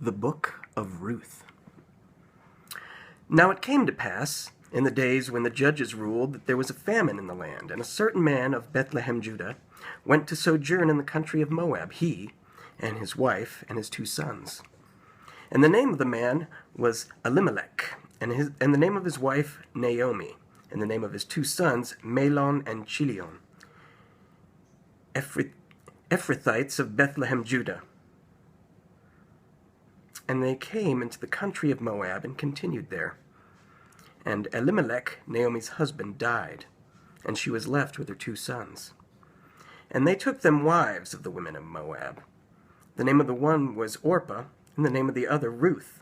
The Book of Ruth. Now it came to pass, in the days when the judges ruled, that there was a famine in the land, and a certain man of Bethlehem, Judah, went to sojourn in the country of Moab, he, and his wife, and his 2 sons. And the name of the man was Elimelech, and the name of his wife Naomi, and the name of his 2 sons Mahlon and Chilion, Ephrathites of Bethlehem, Judah. And they came into the country of Moab and continued there. And Elimelech, Naomi's husband, died, and she was left with her 2 sons. And they took them wives of the women of Moab. The name of the one was Orpah, and the name of the other Ruth.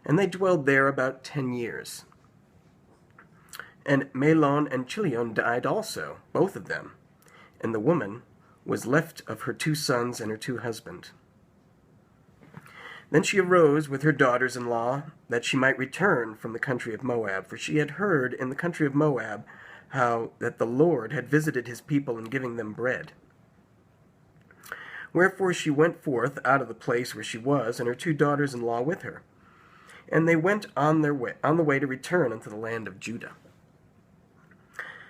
And they dwelled there about 10 years. And Mahlon and Chilion died also, both of them. And the woman was left of her 2 sons and her 2 husbands. Then she arose with her daughters-in-law, that she might return from the country of Moab, for she had heard in the country of Moab how that the Lord had visited his people in giving them bread. Wherefore she went forth out of the place where she was, and her 2 daughters-in-law with her. And they went on the way to return unto the land of Judah.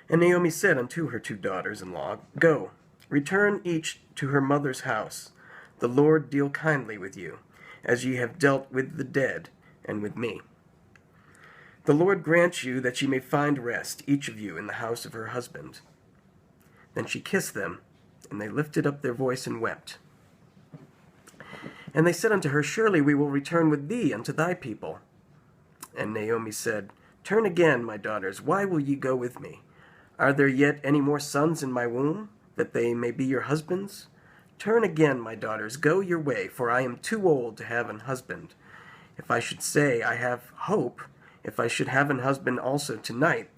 And Naomi said unto her 2 daughters-in-law, Go, return each to her mother's house. The Lord deal kindly with you, as ye have dealt with the dead and with me. The Lord grant you that ye may find rest, each of you, in the house of her husband. Then she kissed them, and they lifted up their voice and wept. And they said unto her, Surely we will return with thee unto thy people. And Naomi said, Turn again, my daughters, why will ye go with me? Are there yet any more sons in my womb, that they may be your husbands? Turn again, my daughters, go your way, for I am too old to have an husband. If I should say, I have hope, if I should have an husband also tonight,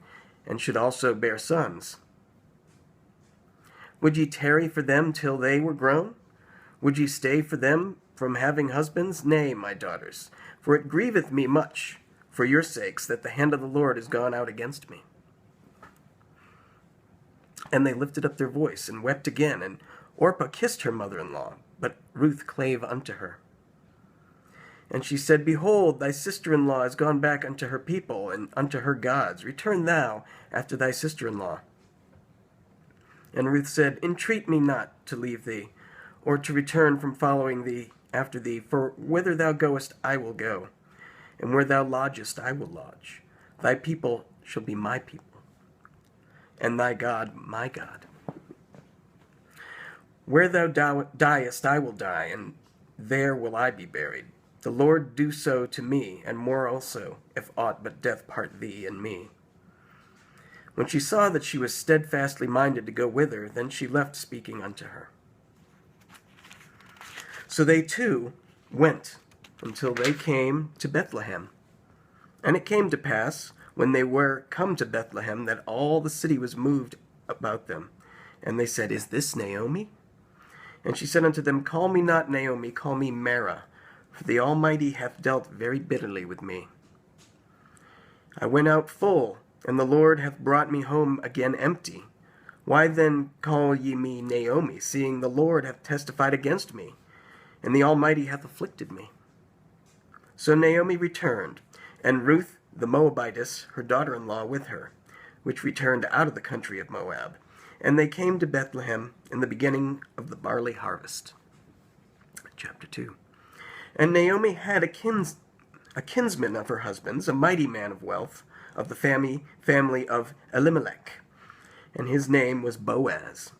and should also bear sons. Would ye tarry for them till they were grown? Would ye stay for them from having husbands? Nay, my daughters, for it grieveth me much, for your sakes, that the hand of the Lord is gone out against me. And they lifted up their voice, and wept again, and Orpah kissed her mother-in-law, but Ruth clave unto her. And she said, Behold, thy sister-in-law is gone back unto her people, and unto her gods. Return thou after thy sister-in-law. And Ruth said, Entreat me not to leave thee, or to return from following thee after thee, for whither thou goest I will go, and where thou lodgest I will lodge. Thy people shall be my people, and thy God my God. Where thou diest I will die, and there will I be buried. The Lord do so to me, and more also, if aught but death part thee and me. When she saw that she was steadfastly minded to go with her, then she left speaking unto her. So they too went until they came to Bethlehem. And it came to pass, when they were come to Bethlehem, that all the city was moved about them. And they said, Is this Naomi? And she said unto them, Call me not Naomi, call me Mara, for the Almighty hath dealt very bitterly with me. I went out full, and the Lord hath brought me home again empty. Why then call ye me Naomi, seeing the Lord hath testified against me, and the Almighty hath afflicted me? So Naomi returned, and Ruth the Moabitess, her daughter-in-law, with her, which returned out of the country of Moab. And they came to Bethlehem in the beginning of the barley harvest. Chapter 2. And Naomi had a kinsman of her husband's, a mighty man of wealth, of the family of Elimelech, and his name was Boaz.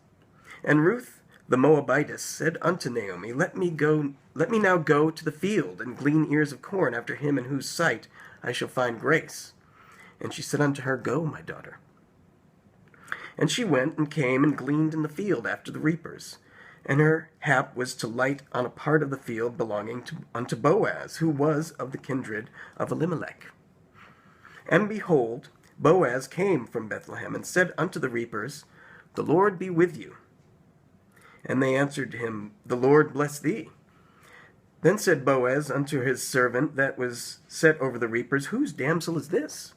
And Ruth the Moabitess said unto Naomi, Let me now go to the field, and glean ears of corn after him in whose sight I shall find grace. And she said unto her, Go, my daughter. And she went and came and gleaned in the field after the reapers. And her hap was to light on a part of the field belonging unto Boaz, who was of the kindred of Elimelech. And behold, Boaz came from Bethlehem, and said unto the reapers, The Lord be with you. And they answered him, The Lord bless thee. Then said Boaz unto his servant that was set over the reapers, Whose damsel is this?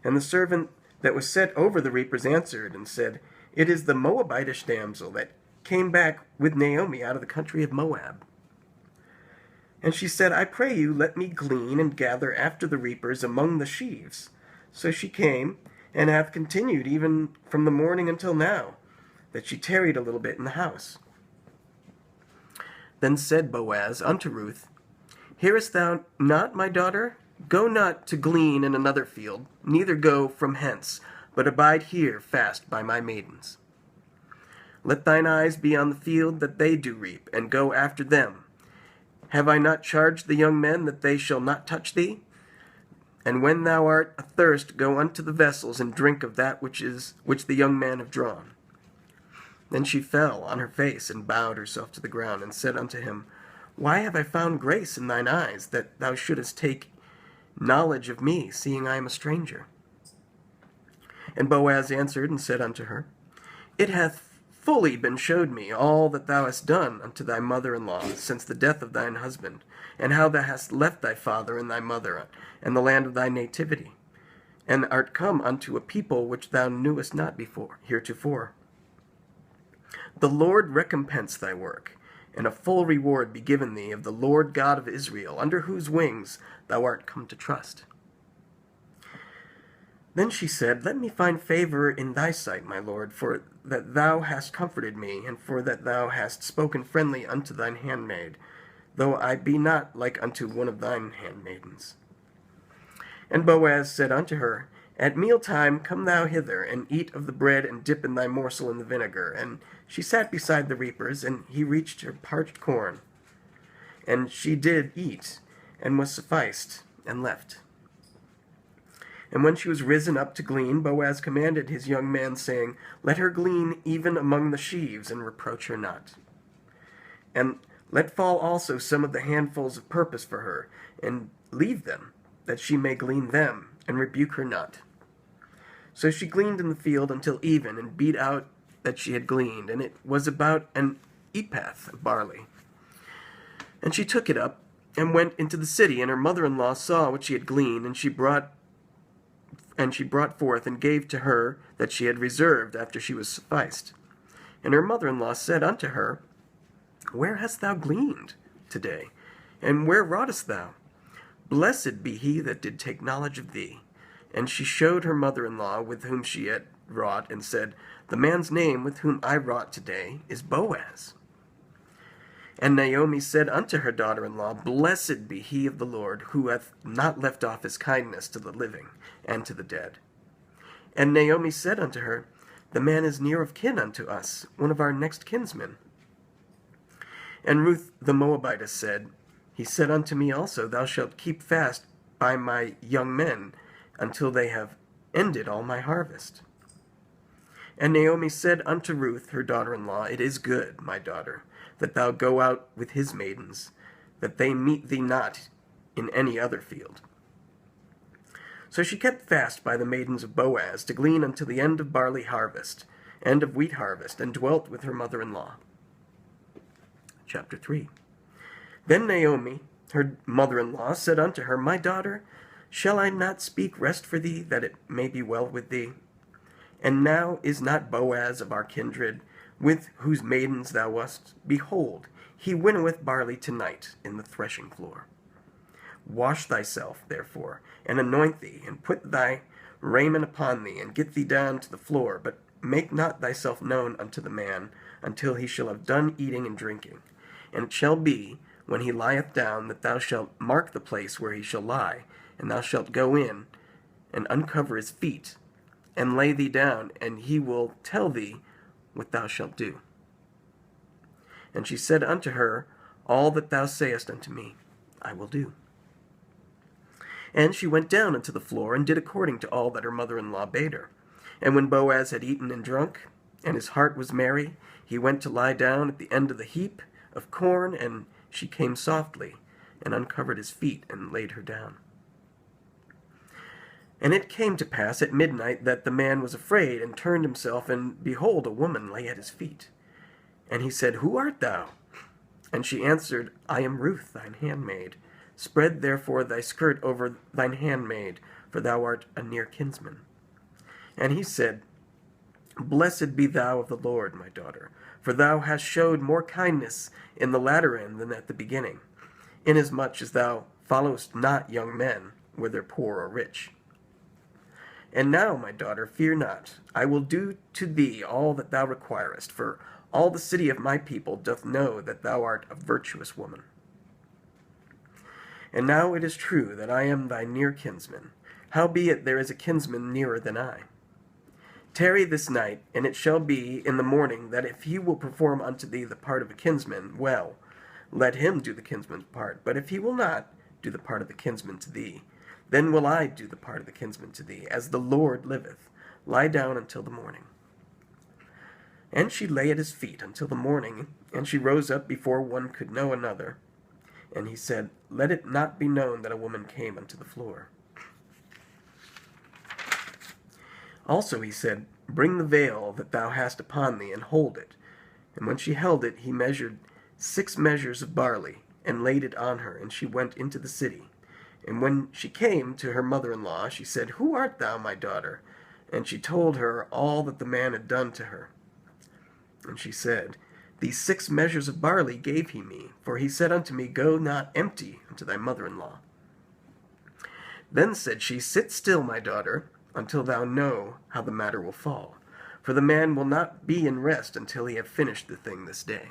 And the servant that was set over the reapers answered and said, It is the Moabitish damsel that came back with Naomi out of the country of Moab. And she said, I pray you, let me glean and gather after the reapers among the sheaves. So she came, and hath continued even from the morning until now, that she tarried a little bit in the house. Then said Boaz unto Ruth, Hearest thou not, my daughter? Go not to glean in another field, neither go from hence, but abide here fast by my maidens. Let thine eyes be on the field that they do reap, and go after them. Have I not charged the young men that they shall not touch thee? And when thou art athirst, go unto the vessels, and drink of that which the young men have drawn. Then she fell on her face, and bowed herself to the ground, and said unto him, Why have I found grace in thine eyes, that thou shouldest take knowledge of me, seeing I am a stranger? And Boaz answered and said unto her, It hath fully been showed me all that thou hast done unto thy mother-in-law since the death of thine husband, and how thou hast left thy father and thy mother, and the land of thy nativity, and art come unto a people which thou knewest not before, heretofore. The Lord recompense thy work, and a full reward be given thee of the Lord God of Israel, under whose wings thou art come to trust. Then she said, Let me find favor in thy sight, my lord, for that thou hast comforted me, and for that thou hast spoken friendly unto thine handmaid, though I be not like unto one of thine handmaidens. And Boaz said unto her, At mealtime come thou hither, and eat of the bread, and dip in thy morsel in the vinegar. And she sat beside the reapers, and he reached her parched corn. And she did eat, and was sufficed, and left. And when she was risen up to glean, Boaz commanded his young man, saying, Let her glean even among the sheaves, and reproach her not. And let fall also some of the handfuls of purpose for her, and leave them, that she may glean them, and rebuke her not. So she gleaned in the field until even, and beat out that she had gleaned, and it was about an ephah of barley. And she took it up, and went into the city, and her mother-in-law saw what she had gleaned, and she brought forth and gave to her that she had reserved after she was sufficed. And her mother-in-law said unto her, Where hast thou gleaned today? And where wroughtest thou? Blessed be he that did take knowledge of thee. And she showed her mother-in-law with whom she had wrought, and said, The man's name with whom I wrought today is Boaz. And Naomi said unto her daughter-in-law, Blessed be he of the Lord, who hath not left off his kindness to the living and to the dead. And Naomi said unto her, The man is near of kin unto us, one of our next kinsmen. And Ruth the Moabitess said, He said unto me also, Thou shalt keep fast by my young men until they have ended all my harvest. And Naomi said unto Ruth her daughter-in-law, It is good, my daughter, that thou go out with his maidens, that they meet thee not in any other field. So she kept fast by the maidens of Boaz to glean until the end of barley harvest, and of wheat harvest, and dwelt with her mother-in-law. Chapter 3. Then Naomi, her mother-in-law, said unto her, My daughter, shall I not speak rest for thee, that it may be well with thee? And now is not Boaz of our kindred, with whose maidens thou wast? Behold, he winnoweth barley tonight in the threshing floor. Wash thyself, therefore, and anoint thee, and put thy raiment upon thee, and get thee down to the floor, but make not thyself known unto the man, until he shall have done eating and drinking. And it shall be, when he lieth down, that thou shalt mark the place where he shall lie, and thou shalt go in, and uncover his feet, and lay thee down, and he will tell thee what thou shalt do. And she said unto her, All that thou sayest unto me, I will do. And she went down unto the floor, and did according to all that her mother-in-law bade her. And when Boaz had eaten and drunk, and his heart was merry, he went to lie down at the end of the heap of corn, and she came softly, and uncovered his feet, and laid her down. And it came to pass at midnight that the man was afraid, and turned himself, and behold, a woman lay at his feet. And he said, Who art thou? And she answered, I am Ruth, thine handmaid. Spread therefore thy skirt over thine handmaid, for thou art a near kinsman. And he said, Blessed be thou of the Lord, my daughter, for thou hast showed more kindness in the latter end than at the beginning. inasmuch as thou followest not young men, whether poor or rich. And now, my daughter, fear not. I will do to thee all that thou requirest, for all the city of my people doth know that thou art a virtuous woman. And now it is true that I am thy near kinsman. Howbeit there is a kinsman nearer than I. Tarry this night, and it shall be in the morning that if he will perform unto thee the part of a kinsman, well, let him do the kinsman's part. But if he will not do the part of the kinsman to thee, then will I do the part of the kinsman to thee, as the Lord liveth. Lie down until the morning. And she lay at his feet until the morning, and she rose up before one could know another. And he said, Let it not be known that a woman came unto the floor. Also he said, Bring the veil that thou hast upon thee, and hold it. And when she held it, he measured 6 measures of barley, and laid it on her, and she went into the city. And when she came to her mother-in-law, she said, Who art thou, my daughter? And she told her all that the man had done to her. And she said, These 6 measures of barley gave he me, for he said unto me, Go not empty unto thy mother-in-law. Then said she, Sit still, my daughter, until thou know how the matter will fall. For the man will not be in rest until he have finished the thing this day.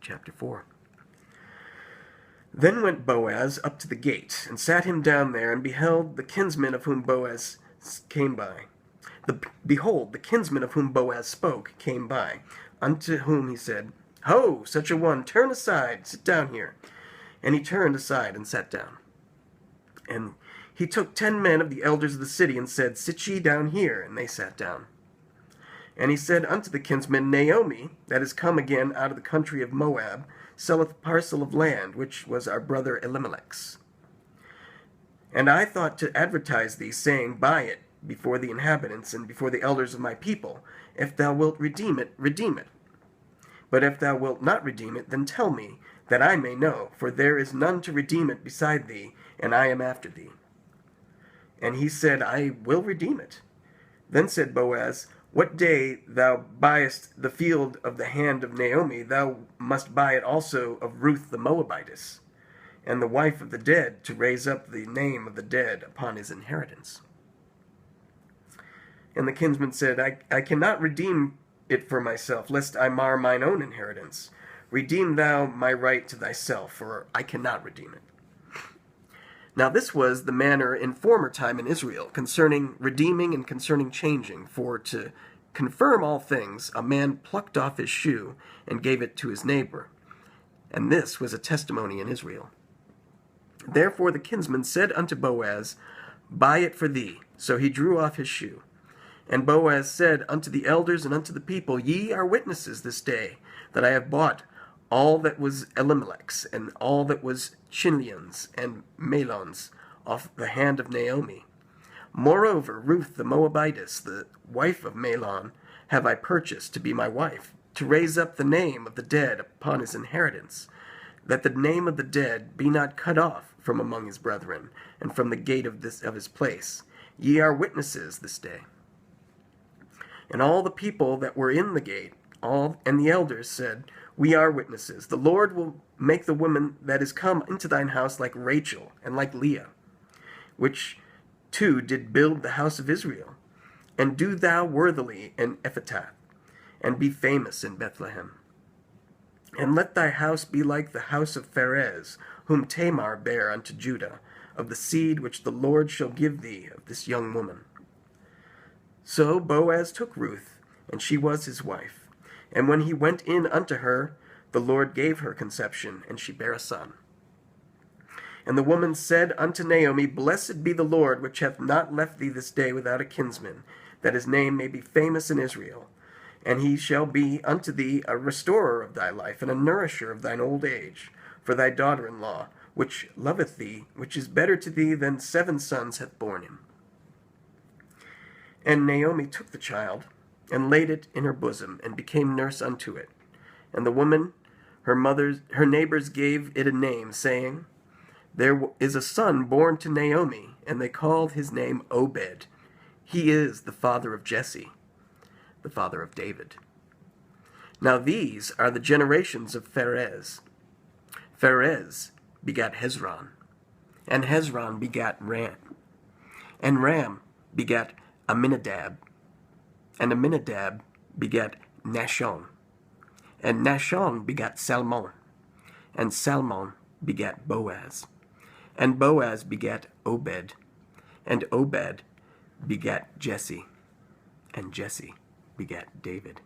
Chapter 4. Then went Boaz up to the gate, and sat him down there, and beheld the kinsman of whom Boaz came by. Behold, the kinsman of whom Boaz spoke came by, unto whom he said, Ho, such a one, turn aside, sit down here. And he turned aside and sat down. And he took 10 men of the elders of the city, and said, Sit ye down here. And they sat down. And he said unto the kinsman, Naomi, that is come again out of the country of Moab, selleth a parcel of land, which was our brother Elimelech's. And I thought to advertise thee, saying, Buy it before the inhabitants and before the elders of my people. If thou wilt redeem it, redeem it. But if thou wilt not redeem it, then tell me, that I may know, for there is none to redeem it beside thee, and I am after thee. And he said, I will redeem it. Then said Boaz, What day thou buyest the field of the hand of Naomi, thou must buy it also of Ruth the Moabitess, and the wife of the dead, to raise up the name of the dead upon his inheritance. And the kinsman said, I cannot redeem it for myself, lest I mar mine own inheritance. Redeem thou my right to thyself, for I cannot redeem it. Now this was the manner in former time in Israel, concerning redeeming and concerning changing. For to confirm all things, a man plucked off his shoe and gave it to his neighbor. And this was a testimony in Israel. Therefore the kinsman said unto Boaz, Buy it for thee. So he drew off his shoe. And Boaz said unto the elders and unto the people, Ye are witnesses this day, that I have bought all that was Elimelech's, and all that was Chilion's and Mahlon's, off the hand of Naomi. Moreover, Ruth the Moabitess, the wife of Mahlon, have I purchased to be my wife, to raise up the name of the dead upon his inheritance, that the name of the dead be not cut off from among his brethren, and from the gate of his place. Ye are witnesses this day. And all the people that were in the gate, and the elders said, We are witnesses. The Lord will make the woman that is come into thine house like Rachel and like Leah, which two did build the house of Israel. And do thou worthily in Ephratah, and be famous in Bethlehem. And let thy house be like the house of Pharez, whom Tamar bare unto Judah, of the seed which the Lord shall give thee of this young woman. So Boaz took Ruth, and she was his wife. And when he went in unto her, the Lord gave her conception, and she bare a son. And the woman said unto Naomi, Blessed be the Lord, which hath not left thee this day without a kinsman, that his name may be famous in Israel. And he shall be unto thee a restorer of thy life, and a nourisher of thine old age, for thy daughter-in-law, which loveth thee, which is better to thee than 7 sons hath borne him. And Naomi took the child, and laid it in her bosom, and became nurse unto it. And the woman, her neighbors gave it a name, saying, There is a son born to Naomi, and they called his name Obed. He is the father of Jesse, the father of David. Now these are the generations of Pharez. Pharez begat Hezron, and Hezron begat Ram, and Ram begat Amminadab, and Amminadab begat Nahshon, and Nahshon begat Salmon, and Salmon begat Boaz, and Boaz begat Obed, and Obed begat Jesse, and Jesse begat David.